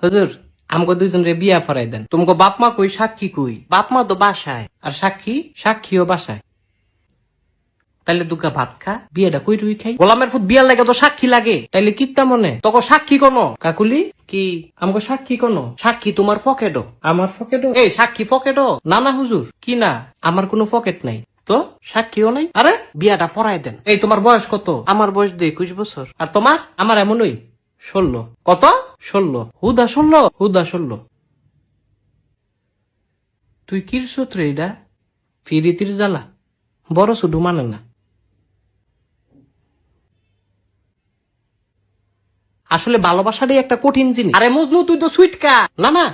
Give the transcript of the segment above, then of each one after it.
হুজুর আমাকে দুইজন রে বিয়া ফরাই দেন। তোমাকে বাপ মা কই, সাক্ষী কই? বাপ মা তো বাসায়, আর সাক্ষীও বাসায়। তাইলে দুগা ভাত খা, বিয়েটা কই রুই খাই। গোলামের ফুট বিয়ার লাগে তো সাক্ষী লাগে, তাইলে কিত্তা মনে তোকে সাক্ষী কোনো? কাকুলি কি আমাকে সাক্ষী কোনো? সাক্ষী তোমার পকেটও, আমার পকেটও। এই সাক্ষী পকেটও না? না হুজুর, কি না, আমার কোনো পকেট নাই তো, সাক্ষীও নাই। আরে বিয়াটা ফরাই দেন। এই তোমার বয়স কত? আমার বয়স 21 বছর। আর তোমার? আমার এমনই 16। কত? 16। হুদা 16। তুই কির সূত্রে এটা ফিরিতির জ্বালা, বড় শুধু মানে না। আসলে ভালোবাসাটাই একটা কঠিন জিনিস। আরে মজনু তুই তো সুইটকা। না না,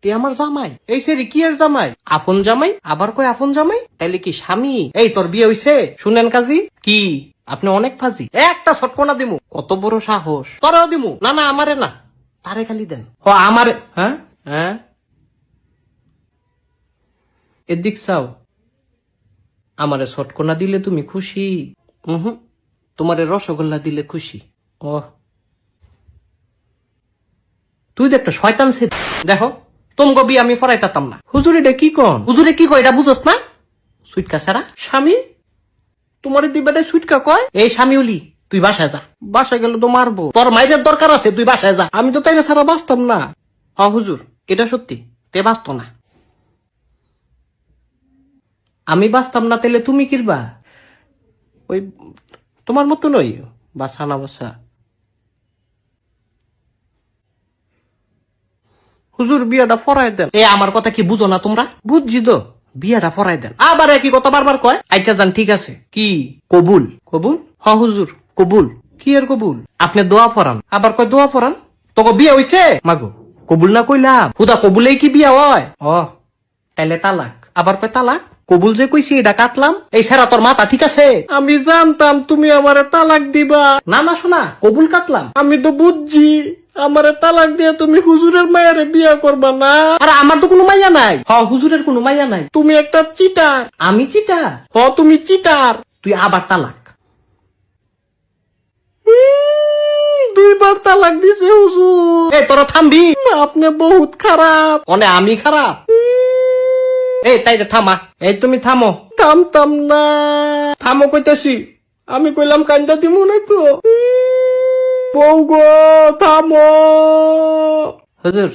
তুই আমার জামাই। এই সেরি কি আর জামাই? আপন জামাই, আবার কয় আপন জামাই, তাইলে কি স্বামী? এই তোর বিয়ে হইছে? শুনেন কাজী কি আপনি অনেক ফাজি, একটা ছটকনা দিমু। কত বড় সাহস, তোরও দিমু। না না আমারে না, তারে খালি দেন। ও আমারে। হ্যাঁ হ্যাঁ, এদিক চাও। আমারে ছটকনা দিলে তুমি খুশি? তোমারে রসগোল্লা দিলে খুশি। ও তুই তো একটা শয়তান ছে। দেখো তোমাকে বিয়ে আমি ফরাইতাম না। হুজুর এটা কি কন? হুজুরে কি কয় এটা বুঝস না? সুইটকা ছাড়া স্বামী তোমার দুই বেটায় সুইটকা কয়। এই স্বামী উলি, তুই বাসায় যা। বাসায় গেলে তো মারবো। তোর মাইরের দরকার আছে, তুই বাসায় যা। আমি তো তাইলে ছাড়া বাঁচতাম না। হ্যাঁ হুজুর এটা সত্যি, তে বাঁচত না। আমি বাঁচতাম না তাইলে তুমি কিরবা? ওই তোমার মতো নই, বাসা না বাসা। হুজুর বিয়াটা ফরাই দেন। এ আমার কথা কি বুঝো না তোমরা? বুঝছি তো, বিয়াটা ফরাই দেন। আবার একই কথা বারবার কয়। আচ্ছা যান ঠিক আছে, কি কবুল? কবুল হ হুজুর কবুল। কি এর কবুল? আপনি দোয়া ফরান, আবার কয় দোয়া ফরান। তোকে বিয়ে হইছে মাগো, কবুল না কইলাম। হুদা কবুলেই কি বিয়া হয়? ও তাইলে তালাক। আবার কয় তালাক। কবুল যে কইছি এটা কাটলাম। এই সেরা তোর মাথা ঠিক আছে? আমি জানতাম তুমি আমারে তালাক দিবা। না না শোনা, কবুল কাটলাম। আমি তো বুঝছি আমারে তালাক দিয়ে তুমি হুজুরের মায়ারে বিয়া করবা না। আরে আমার তো কোনো মাইয়া নাই। হ হুজুরের কোনো মাইয়া নাই। তুমি একটা চিটার। আমি চিটার? হ তুমি চিটার। তুই আবার তালাক। 2বার তালাক দিছে হুজুর। এই তোরা থামবি? আপনি বহুত খারাপ। মানে আমি খারাপ? এই তাই থামা। এই তুমি থামো। থামতাম না। থামো কইতাছি। আমি কইলাম কান্দা দিমু না তো। বউ গো থামো। হুজুর